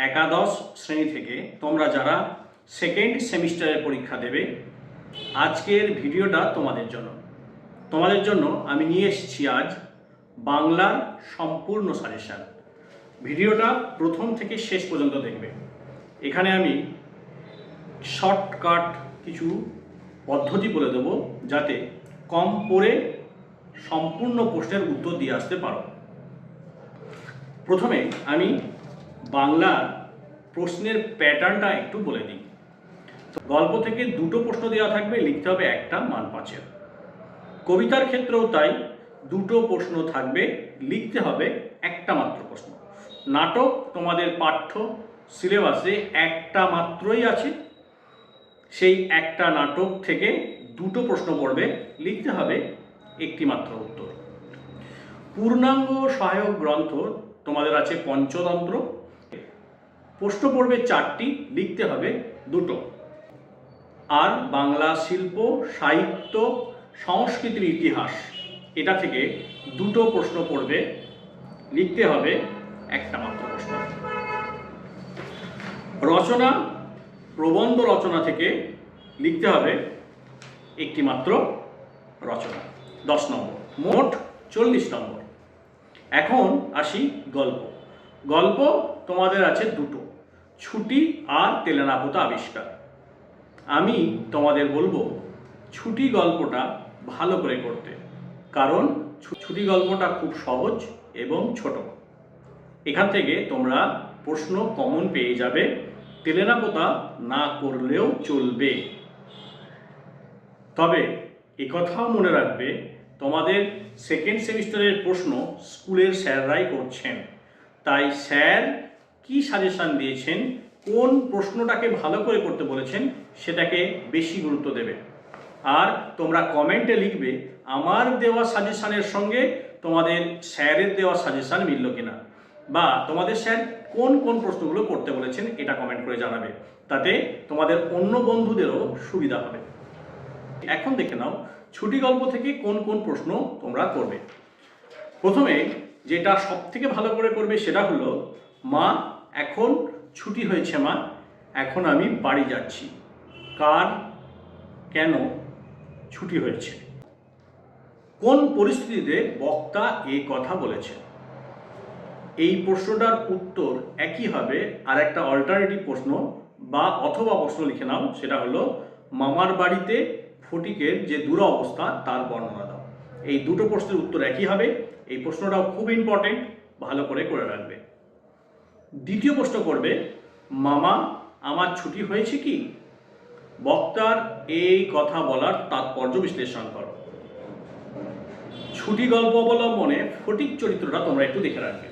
একাদশ শ্রেণী থেকে তোমরা যারা সেকেন্ড সেমিস্টারের পরীক্ষা দেবে, আজকের ভিডিওটা তোমাদের জন্য আমি নিয়ে এসেছি আজ বাংলার সম্পূর্ণ সাজেশান। ভিডিওটা প্রথম থেকে শেষ পর্যন্ত দেখবে। এখানে আমি শর্টকাট কিছু পদ্ধতি বলে দেবো যাতে কম পড়ে সম্পূর্ণ প্রশ্নের উত্তর দিয়ে আসতে পারো। প্রথমে আমি বাংলার প্রশ্নের প্যাটার্নটা একটু বলে দিই। গল্প থেকে দুটো প্রশ্ন দেওয়া থাকবে, লিখতে হবে একটা, মান 5-এর। কবিতার ক্ষেত্রেও তাই, দুটো প্রশ্ন থাকবে, লিখতে হবে একটা মাত্র প্রশ্ন। নাটক তোমাদের পাঠ্য সিলেবাসে একটা মাত্রই আছে, সেই একটা নাটক থেকে দুটো প্রশ্ন পড়বে, লিখতে হবে একটি মাত্র উত্তর। পূর্ণাঙ্গ সহায়ক গ্রন্থ তোমাদের আছে পঞ্চতন্ত্র, প্রশ্ন পড়বে 4টি, লিখতে হবে 2টো। আর বাংলা শিল্প, সাহিত্য, সংস্কৃতির ইতিহাস, এটা থেকে দুটো প্রশ্ন পড়বে, লিখতে হবে একটা মাত্র প্রশ্ন। রচনা, প্রবন্ধ রচনা থেকে লিখতে হবে একটি মাত্র রচনা, 10 নম্বর, মোট 40 নম্বর। এখন আসি গল্প। গল্প তোমাদের আছে দুটো, ছুটি আর তেলেনাপোতা আবিষ্কার। আমি তোমাদের বলবো ছুটি গল্পটা ভালো করে করতে, কারণ ছুটি গল্পটা খুব সহজ এবং ছোট। এখান থেকে তোমরা প্রশ্ন কমন পেয়ে যাবে, তেলেনাপোতা না করলেও চলবে। তবে একথাও মনে রাখবে, তোমাদের সেকেন্ড সেমিস্টারের প্রশ্ন স্কুলের স্যাররাই করছেন, তাই স্যার কি সাজেশান দিয়েছেন, কোন প্রশ্নটাকে ভালো করে করতে বলেছেন, সেটাকে বেশি গুরুত্ব দেবে। আর তোমরা কমেন্টে লিখবে আমার দেওয়া সাজেশানের সঙ্গে তোমাদের স্যারের দেওয়া সাজেশান মিলল কিনা, বা তোমাদের স্যার কোন কোন প্রশ্নগুলো করতে বলেছেন, এটা কমেন্ট করে জানাবে। তাতে তোমাদের অন্য বন্ধুদেরও সুবিধা হবে। এখন দেখে নাও ছুটি গল্প থেকে কোন কোন প্রশ্ন তোমরা করবে। প্রথমে যেটা সব থেকে ভালো করে করবে সেটা হলো, মা এখন ছুটি হয়েছে মা, এখন আমি বাড়ি যাচ্ছি। কার, কেন ছুটি হয়েছে? কোন পরিস্থিতিতে বক্তা এই কথা বলেছে? এই প্রশ্নটার উত্তর একই হবে আর একটা অল্টারনেটিভ প্রশ্ন বা অথবা প্রশ্ন লিখে নাও, সেটা হলো মামার বাড়িতে ফটিকের যে দুরবস্থা তার বর্ণনা দাও। এই দুটো প্রশ্নের উত্তর একই হবে। এই প্রশ্নটাও খুব ইম্পর্টেন্ট, ভালো করে রাখবে। দ্বিতীয় প্রশ্ন করবে, মামা আমার ছুটি হয়েছে কি? বক্তার এই কথা বলার তাৎপর্য বিশ্লেষণ করো। ছুটি গল্প অবলম্বনে ফটিক চরিত্রটা তোমরা একটু দেখে রাখবে।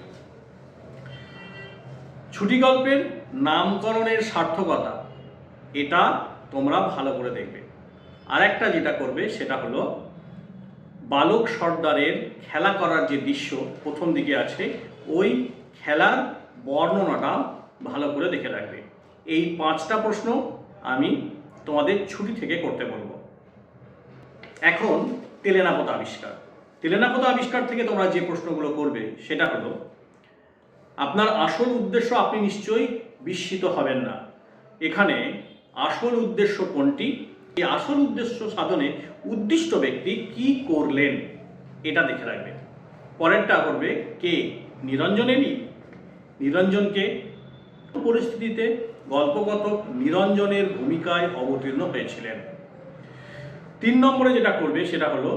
ছুটি গল্পের নামকরণের সার্থকতা, এটা তোমরা ভালো করে দেখবে। আর একটা যেটা করবে সেটা হলো বালক সর্দারের খেলা করার যে দৃশ্য প্রথম দিকে আছে, ওই খেলার বর্ণনাটা ভালো করে দেখে রাখবে। এই 5টা প্রশ্ন আমি তোমাদের ছুটি থেকে করতে বলবো। এখন তেলেনাপোতা আবিষ্কার। তেলেনাপোতা আবিষ্কার থেকে তোমরা যে প্রশ্নগুলো করবে সেটা হলো, আপনার আসল উদ্দেশ্য, আপনি নিশ্চয়ই বিস্মিত হবেন না। এখানে আসল উদ্দেশ্য কোনটি? এই আসল উদ্দেশ্য সাধনে উদ্দিষ্ট ব্যক্তি কি করলেন, এটা দেখে রাখবে। পরেরটা করবে, কে? নিরঞ্জনেরই। নিরঞ্জনকে পরিস্থিতিতে গল্পকথক নিরঞ্জনের ভূমিকায় অবতীর্ণ হয়েছিলেন। 3 নম্বরে যেটা করবে সেটা হলো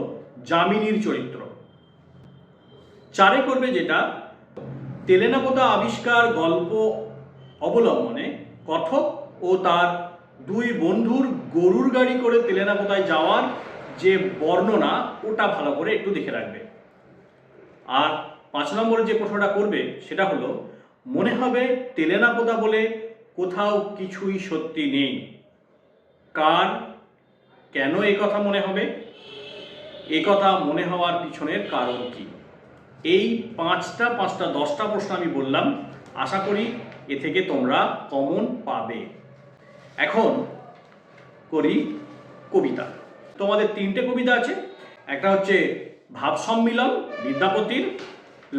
যামিনীর চরিত্র। 4-এ করবে যেটা, তেলেনাপোতা আবিষ্কার গল্প অবলম্বনে কথক ও তার 2 বন্ধুর গরুর গাড়ি করে তেলেনাপোতায় যাওয়ার যে বর্ণনা, ওটা ভালো করে একটু দেখে রাখবে। আর 5 নম্বরে যে প্রশ্নটা করবে সেটা হলো, মনে হবে তেলেনাপোতা বলে কোথাও কিছুই সত্যি নেই। কার, কেন এই কথা মনে হবে? এ কথা মনে হওয়ার পিছনের কারণ কি? এই 5টা 10টা প্রশ্ন আমি বললাম, আশা করি এ থেকে তোমরা কমন পাবে। এখন করি কবিতা। তোমাদের 3টে কবিতা আছে। একটা হচ্ছে ভাব সম্মিলন বিদ্যাপতির,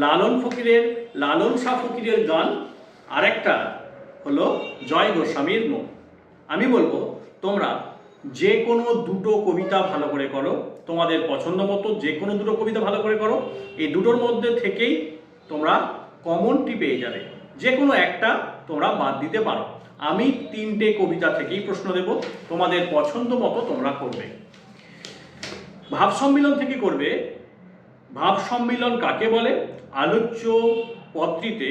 লালন শাহ ফকিরের গান, আর একটা হলো জয় গোস্বামীর নুন। আমি বলবো তোমরা যে কোনো দুটো কবিতা ভালো করে করো, তোমাদের পছন্দ মতো যে কোনো দুটো কবিতা ভালো করে করো। এই দুটোর মধ্যে থেকেই তোমরা কমনটি পেয়ে যাবে, যে কোনো একটা তোমরা বাদ দিতে পারো। আমি 3টে কবিতা থেকেই প্রশ্ন দেব, তোমাদের পছন্দ মতো তোমরা করবে। ভাব সম্মিলন থেকে করবে। ভাব সম্মিলন কাকে বলে? আলোচ্য পত্রিতে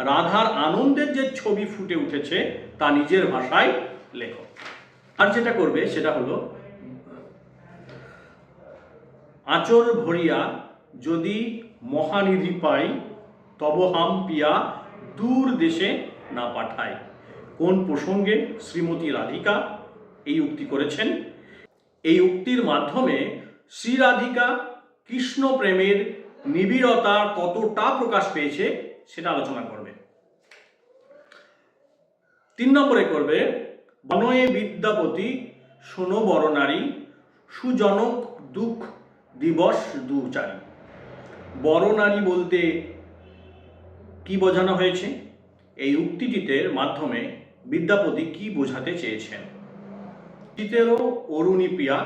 রাধার আনন্দের যে ছবি ফুটে উঠেছে তা নিজের ভাষায় লেখো। আর যেটা করবে সেটা হলো আচর ভরিয়া যদি মহানিধি পাই, তব হাম পিয়া দূর দেশে না পাঠাই। কোন প্রসঙ্গে শ্রীমতী রাধিকা এই উক্তি করেছেন? এই উক্তির মাধ্যমে শ্রী রাধিকা কৃষ্ণ প্রেমের নিবিড়তা কতটা প্রকাশ পেয়েছে সেটা আলোচনা করবে। 3 নম্বরে করবে বনয়ে বিদ্যাপতি শোনো বরনারী, সুজনক দুঃখ দিবস দুচারী। বরনারী বলতে কি বোঝানো হয়েছে? এই উক্তিটিতে মাধ্যমে বিদ্যাপতি কি বোঝাতে চেয়েছেন? চিতেরও অরুণী প্রিয়া,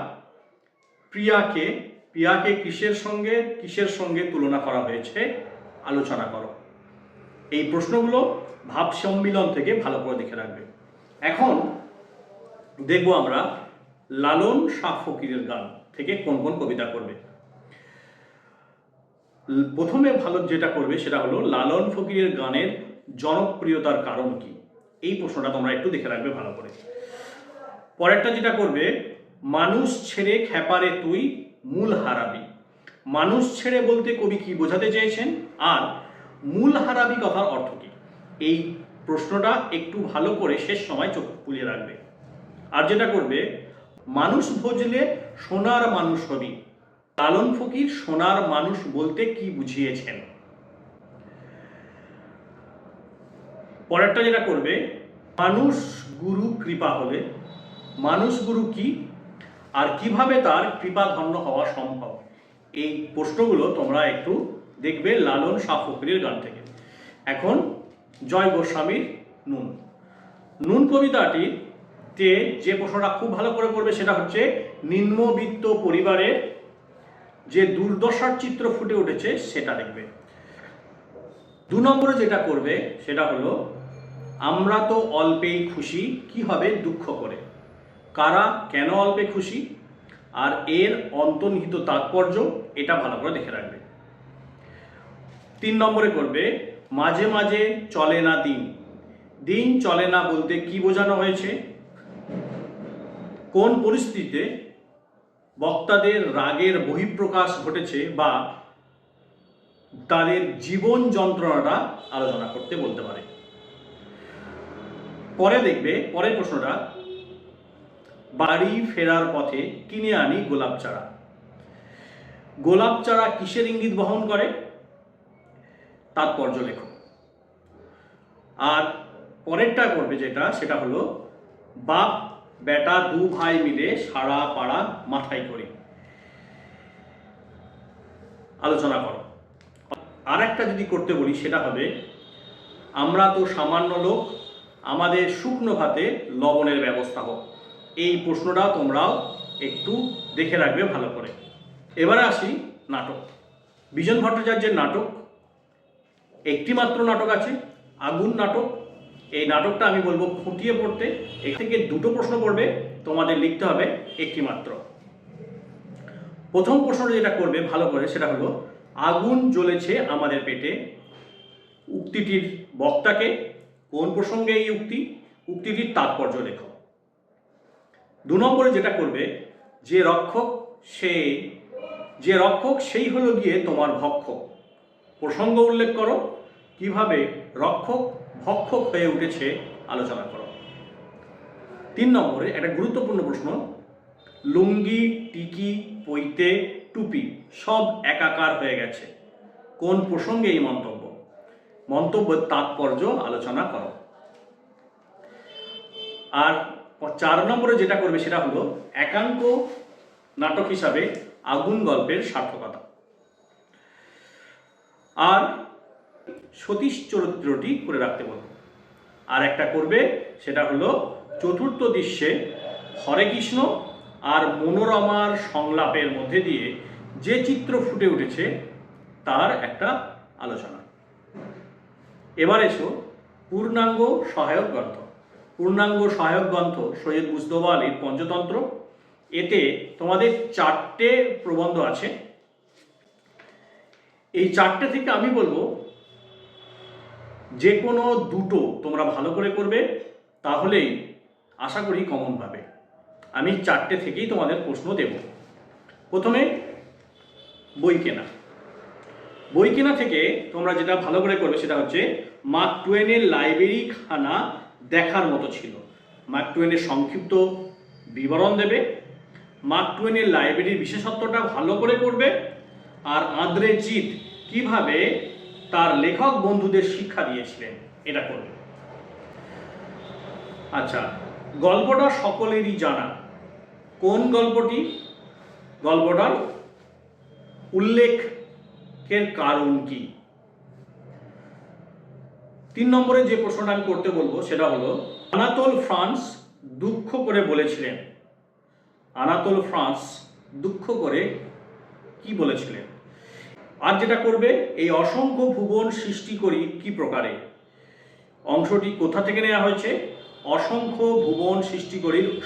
প্রিয়াকে কিসের সঙ্গে তুলনা করা হয়েছে আলোচনা করো। এই প্রশ্নগুলো ভাব সম্মিলন থেকে ভালো করে দেখে রাখবে। এখন দেখব আমরা লালন শাহ ফকিরের গান থেকে কোন কোন কবিতা করবে। প্রথমে ভালো যেটা করবে সেটা হলো লালন ফকিরের গানের জনপ্রিয়তার কারণ কি, এই প্রশ্নটা তোমরা একটু দেখে রাখবে ভালো করে। পরেরটা যেটা করবে মানুষ ছেড়ে খেপারে তুই মূল হারাবি। মানুষ ছেড়ে বলতে কবি কি বোঝাতে চেয়েছেন, আর মূল হারাবি কথার অর্থ কি, এই প্রশ্নটা একটু ভালো করে শেষ সময় চোখ খুলিয়ে রাখবে। আর যেটা করবে মানুষ ভজলে সোনার মানুষ হবি। লালন ফকির সোনার মানুষ বলতে কি বুঝিয়েছেন? পরেরটা যেটা করবে মানুষ গুরু কৃপা হলে। মানুষ গুরু কি, আর কিভাবে তার কৃপা ধন্য হওয়া সম্ভব, এই প্রশ্নগুলো তোমরা একটু দেখবে লালন শাহ ফকিরের গান থেকে। এখন জয় গোস্বামীর নুন। নুন কবিতাটিতে যে প্রশ্নটা খুব ভালো করে করবে সেটা হচ্ছে নিম্নবিত্ত পরিবারের যে দুর্দশার চিত্র ফুটে উঠেছে সেটা দেখবে। 2 নম্বরে যেটা করবে সেটা হলো আমরা তো অল্পেই খুশি, কি হবে দুঃখ করে। কারা কেন অল্পে খুশি আর এর অন্তর্নিহিত তাৎপর্য এটা ভালো করে দেখে রাখবে। 3 নম্বরে করবে মাঝে মাঝে চলে না দিন। দিন চলে না বলতে কি বোঝানো হয়েছে? কোন পরিস্থিতিতে বক্তাদের রাগের বহিঃপ্রকাশ ঘটেছে বা তাদের জীবন যন্ত্রণাটা আলোচনা করতে বলতে পারে। পরে দেখবে পরের প্রশ্নটা বাড়ি ফেরার পথে কিনে আনি গোলাপ চারা। গোলাপ চারা কিসের ইঙ্গিত বহন করে, তাৎপর্য লেখো। আর পরেরটা করবে যেটা সেটা হলো বাপ বেটা 2 ভাই মিলে সারা পাড়া মাথায় করি, আলোচনা করো। আর একটা যদি করতে বলি সেটা হবে আমরা তো সামান্য লোক, আমাদের শুকনো ভাতে লবণের ব্যবস্থা হোক। এই প্রশ্নটা তোমরাও একটু দেখে রাখবে ভালো করে। এবারে আসি নাটক। বিজন ভট্টাচার্যের নাটক, একটি মাত্র নাটক আছে আগুন নাটক। এই নাটকটা আমি বলবো খুঁটিয়ে পড়তে। এর থেকে 2টো প্রশ্ন পড়বে, তোমাদের লিখতে হবে একটি মাত্র। প্রথম প্রশ্নটা যেটা করবে ভালো করে সেটা হলো আগুন জ্বলেছে আমাদের পেটে। উক্তিটির বক্তাকে, কোন প্রসঙ্গে এই উক্তিটির তাৎপর্য লেখো। 2 নম্বরে যেটা করবে যে রক্ষক সেই হলো গিয়ে তোমার ভক্ষক। প্রসঙ্গ উল্লেখ করো, কিভাবে রক্ষক ভক্ষক হয়ে উঠেছে আলোচনা করো। 3 নম্বরে একটা গুরুত্বপূর্ণ প্রশ্ন লুঙ্গি টিকি পৈতে টুপি সব একাকার হয়ে গেছে। কোন প্রসঙ্গে এই মন্তব্যের তাৎপর্য আলোচনা করো। আর 4 নম্বরে যেটা করবে সেটা হলো একাঙ্ক নাটক হিসাবে আগুন গল্পের সার্থকতা। আর সতীশ চরিত্রটি করে রাখতে বলবো। আর একটা করবে সেটা হলো চতুর্থ দৃশ্যে হরে কৃষ্ণ আর মনোরমার সংলাপের মধ্যে দিয়ে যে চিত্র ফুটে উঠেছে তার একটা আলোচনা। এবার এসো পূর্ণাঙ্গ সহায়ক গ্রন্থ। পূর্ণাঙ্গ সহায়ক গ্রন্থ সৈয়দ মুজতবা আলীর পঞ্চতন্ত্র। এতে তোমাদের 4টে প্রবন্ধ আছে। এই 4টে থেকে আমি বলবো যে কোনো দুটো তোমরা ভালো করে করবে, তাহলেই আশা করি কমন পাবে। আমি 4টে থেকেই তোমাদের প্রশ্ন দেব। প্রথমে বই কেনা। বই কেনা থেকে তোমরা যেটা ভালো করে করবে সেটা হচ্ছে মার্ক টুয়েনের লাইব্রেরি খানা দেখার মতো ছিল। মার্ক টুয়েনের সংক্ষিপ্ত বিবরণ দেবে, মার্ক টুয়েনের লাইব্রেরির বিশেষত্বটা ভালো করে করবে, আর আঁদ্রে জিদ কিভাবে তার লেখক বন্ধুদের শিক্ষা দিয়েছিলেন এটা করবে। আচ্ছা, গল্পটা সকলেরই জানা। কোন গল্পটি? গল্পটার উল্লেখের কারণ কি? 3 নম্বরে যে প্রশ্নটা আমি করতে বলবো সেটা হলো আনাতোল ফ্রান্স দুঃখ করে বলেছিলেন। আনাতোল ফ্রান্স দুঃখ করে কি বলেছিলেন? আর যেটা করবে এই অসংখ্য ভুবন সৃষ্টি করি কি প্রকারে, অংশটি কোথা থেকে নেওয়া হয়েছে? অসংখ্য ভুবন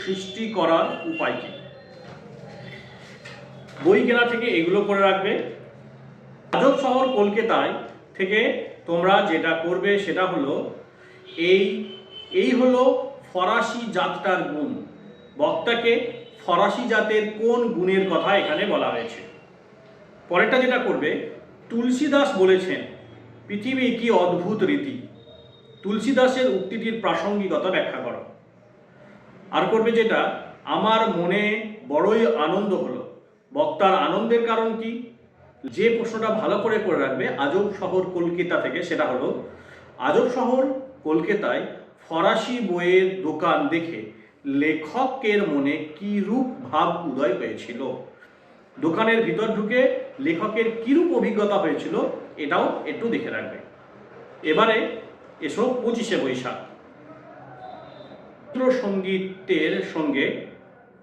সৃষ্টি করার উপায় কি? বই কেনা থেকে এগুলো করে রাখবে। আজব শহর কলকাতায় থেকে তোমরা যেটা করবে সেটা হলো এই হলো ফরাসি জাতটার গুণ। বক্তাকে ফরাসি জাতের কোন গুণের কথা এখানে বলা হয়েছে। পরেরটা যেটা করবে, তুলসীদাস বলেছেন পৃথিবী কি অদ্ভুত রীতি। তুলসীদাসের উক্তিটির প্রাসঙ্গিকতা ব্যাখ্যা করো। আর করবে যেটা আমার মনে বড়ই আনন্দ হলো। বক্তার আনন্দের কারণ কি? যে প্রশ্নটা ভালো করে রাখবে আজব শহর কলকাতা থেকে সেটা হলো আজব শহর কলকাতায় ফরাসি বইয়ের দোকান দেখে লেখকের মনে কি রূপ ভাব উদয় হয়েছিল। দোকানের ভিতর ঢুকে লেখকের কিরূপ অভিজ্ঞতা হয়েছিল এটাও একটু দেখে রাখবে। এবারে এসো 25শে বৈশাখ। সঙ্গীতের সঙ্গে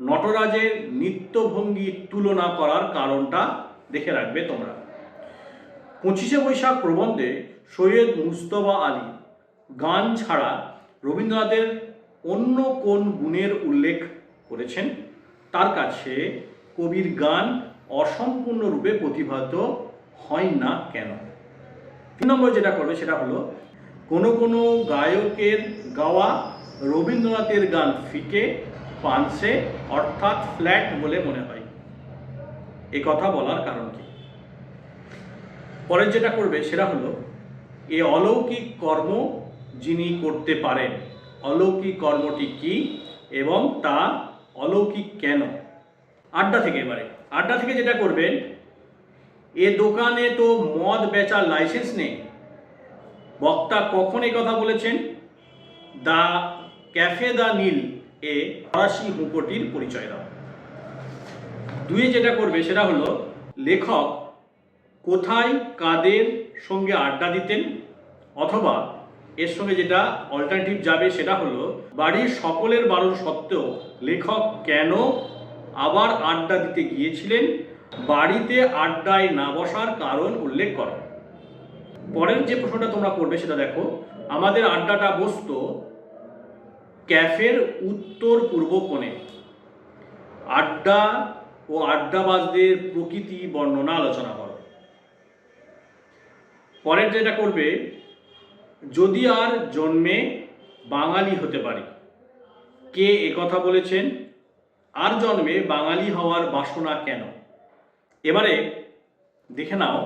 নটরাজের নৃত্যভঙ্গির তুলনা করার কারণটা দেখে রাখবে তোমরা। 25শে বৈশাখ প্রবন্ধে সৈয়দ মুজতবা আলী গান ছাড়া রবীন্দ্রনাথের অন্য কোন গুণের উল্লেখ করেছেন? তার কাছে কবির গান অসম্পূর্ণরূপে প্রতিভাত হয় না কেন? 3 নম্বর যেটা করবে সেটা হলো কোনো গায়কের গাওয়া রবীন্দ্রনাথের গান ফিকে পানসে অর্থাৎ ফ্ল্যাট বলে মনে হয়। এ কথা বলার কারণ কি? পরের যেটা করবে সেটা হলো এ অলৌকিক কর্ম যিনি করতে পারেন, অলৌকিক কর্মটি কি এবং তা অলৌকিক কেন? আড্ডা থেকে যেটা করবেন, এ দোকানে তো মদ বেচার লাইসেন্স নেই। বক্তা কখন এই কথা বলেছেন? দ্য ক্যাফে দ্য নীল এ ফরাসি হুঁকোটির পরিচয় দাও। 2 যেটা করবে সেটা হলো লেখক কোথায় কাদের সঙ্গে আড্ডা দিতেন, অথবা এর সঙ্গে যেটা অল্টারনেটিভ যাবে সেটা হলো বাড়ির সকলের বারণ সত্ত্বেও লেখক কেন আবার আড্ডা দিতে গিয়েছিলেন, বাড়িতে আড্ডায় না বসার কারণ উল্লেখ করো। পরের যে প্রশ্নটা তোমরা করবে সেটা দেখো, আমাদের আড্ডাটা বসতো ক্যাফের উত্তর পূর্ব কোণে। আড্ডা ও আড্ডাবাজদের প্রকৃতি বর্ণনা আলোচনা করো। পরের যেটা করবে, যদি আর জন্মে বাঙালি হতে পারি, কে একথা বলেছেন? আর জন্মে বাঙালি হওয়ার বাসনা কেন? এবারে দেখে নাও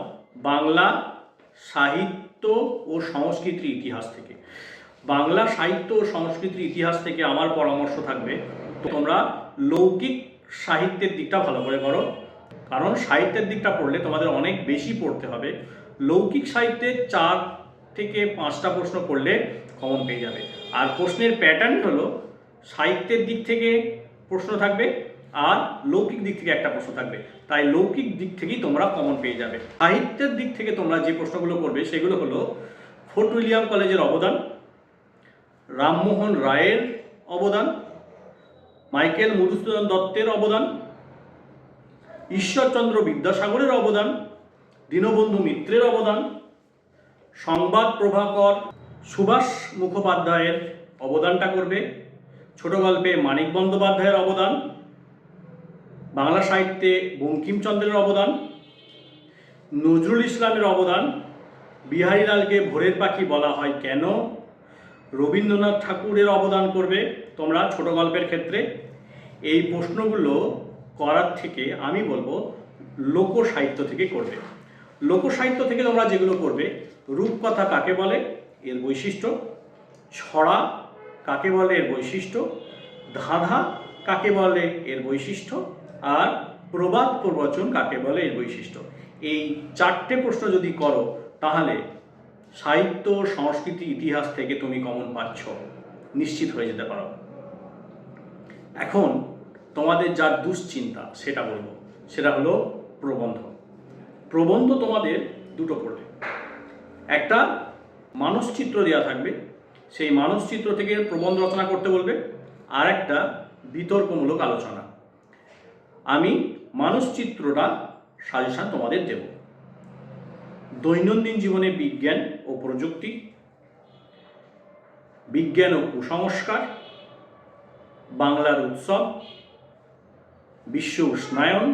বাংলা সাহিত্য ও সংস্কৃতির ইতিহাস থেকে। বাংলা সাহিত্য ও সংস্কৃতির ইতিহাস থেকে আমার পরামর্শ থাকবে তোমরা লৌকিক সাহিত্যের দিকটা ভালো করে করো, কারণ সাহিত্যের দিকটা পড়লে তোমাদের অনেক বেশি পড়তে হবে। লৌকিক সাহিত্যের 4 থেকে 5টা প্রশ্ন করলে কমন পেয়ে যাবে। আর প্রশ্নের প্যাটার্ন হলো সাহিত্যের দিক থেকে প্রশ্ন থাকবে আর লৌকিক দিক থেকে একটা প্রশ্ন থাকবে, তাই লৌকিক দিক থেকেই তোমরা কমন পেয়ে যাবে। সাহিত্যের দিক থেকে তোমরা যে প্রশ্নগুলো করবে সেগুলো হলো ফোর্ট উইলিয়াম কলেজের অবদান, রামমোহন রায়ের অবদান, মাইকেল মধুসূদন দত্তের অবদান, ঈশ্বরচন্দ্র বিদ্যাসাগরের অবদান, দীনবন্ধু মিত্রের অবদান, সংবাদ প্রভাকর সুভাষ মুখোপাধ্যায়ের অবদানটা করবে, ছোট গল্পে মানিক বন্দ্যোপাধ্যায়ের অবদান, বাংলা সাহিত্যে বঙ্কিমচন্দ্রের অবদান, নজরুল ইসলামের অবদান, বিহারীলালকে ভোরের পাখি বলা হয় কেন, রবীন্দ্রনাথ ঠাকুরের অবদান করবে তোমরা ছোট গল্পের ক্ষেত্রে। এই প্রশ্নগুলো করার থেকে আমি বলবো লোকসাহিত্য থেকে করবে। লোকসাহিত্য থেকে তোমরা যেগুলো করবে, রূপকথা কাকে বলে এর বৈশিষ্ট্য, ছড়া কাকে বলে এর বৈশিষ্ট্য, ধাঁধা কাকে বলে এর বৈশিষ্ট্য, আর প্রবাদ প্রবচন কাকে বলে এর বৈশিষ্ট্য। এই 4টে প্রশ্ন যদি করো তাহলে সাহিত্য, সংস্কৃতি, ইতিহাস থেকে তুমি কমন পাচ্ছ, নিশ্চিত হয়ে যেতে পারো। এখন তোমাদের যা দুশ্চিন্তা সেটা বলবো, সেটা হলো প্রবন্ধ। প্রবন্ধ তোমাদের দুটো পড়বে, একটা মানসচিত্র দেওয়া থাকবে, সেই মানসচিত্র থেকে প্রবন্ধ রচনা করতে বলবে, আর একটা বিতর্কমূলক আলোচনা। আমি মানসচিত্রটা সাজেশন তোমাদের দেব। দৈনন্দিন জীবনে বিজ্ঞান ও প্রযুক্তি, বিজ্ঞান ও কুসংস্কার, বাংলার উৎসব, বিশ্ব উষ্ণায়ন,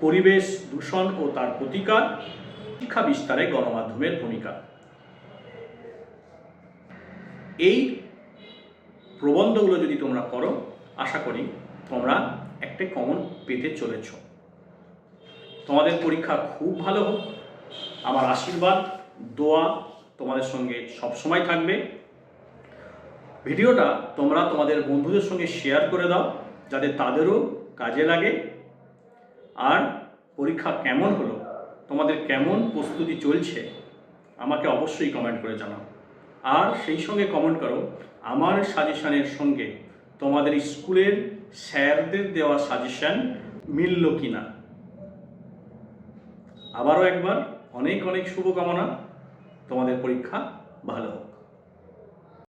পরিবেশ দূষণ ও তার প্রতিকার, শিক্ষা বিস্তারে গণমাধ্যমের ভূমিকা। এই প্রবন্ধগুলো যদি তোমরা করো, আশা করি তোমরা একটা কমন পেতে চলেছ। তোমাদের পরীক্ষা খুব ভালো হোক, আমার আশীর্বাদ দোয়া তোমাদের সঙ্গে সবসময় থাকবে। ভিডিওটা তোমরা তোমাদের বন্ধুদের সঙ্গে শেয়ার করে দাও, যাতে তাদেরও কাজে লাগে। আর পরীক্ষা কেমন হলো, তোমাদের কেমন প্রস্তুতি চলছে, আমাকে অবশ্যই কমেন্ট করে জানাও। আর সেই সঙ্গে কমেন্ট করো আমার সাজেশনের সঙ্গে তোমাদের স্কুলের স্যারদের দেওয়া সাজেশন মিলল কিনা। আবারও একবার অনেক অনেক শুভকামনা, তোমাদের পরীক্ষা ভালো হোক।